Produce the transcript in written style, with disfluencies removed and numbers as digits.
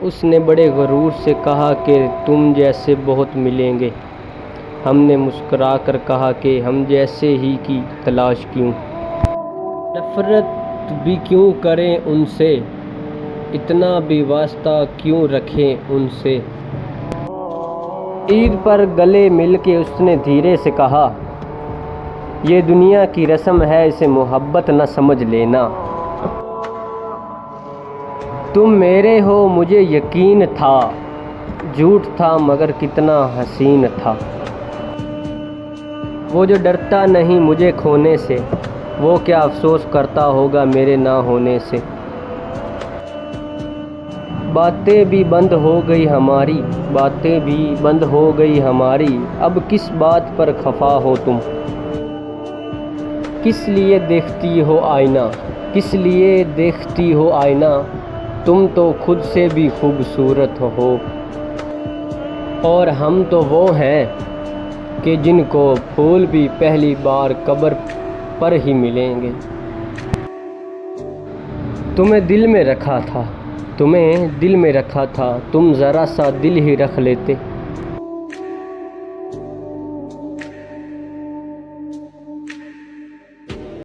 उसने बड़े गरूर से कहा कि तुम जैसे बहुत मिलेंगे। हमने मुस्कुराकर कहा कि हम जैसे ही की तलाश क्यों, नफ़रत भी क्यों करें उनसे, इतना भी वास्ता क्यों रखें उनसे। ईद पर गले मिल के उसने धीरे से कहा, ये दुनिया की रस्म है, इसे मोहब्बत न समझ लेना। तुम मेरे हो मुझे यकीन था, झूठ था मगर कितना हसीन था। वो जो डरता नहीं मुझे खोने से, वो क्या अफसोस करता होगा मेरे ना होने से। बातें भी बंद हो गई हमारी, बातें भी बंद हो गई हमारी, अब किस बात पर खफा हो तुम। किस लिए देखती हो आईना, किस लिए देखती हो आईना, तुम तो खुद से भी खूबसूरत हो। और हम तो वो हैं कि जिनको फूल भी पहली बार कब्र पर ही मिलेंगे। तुम्हें दिल में रखा था, तुम्हें दिल में रखा था, तुम ज़रा सा दिल ही रख लेते।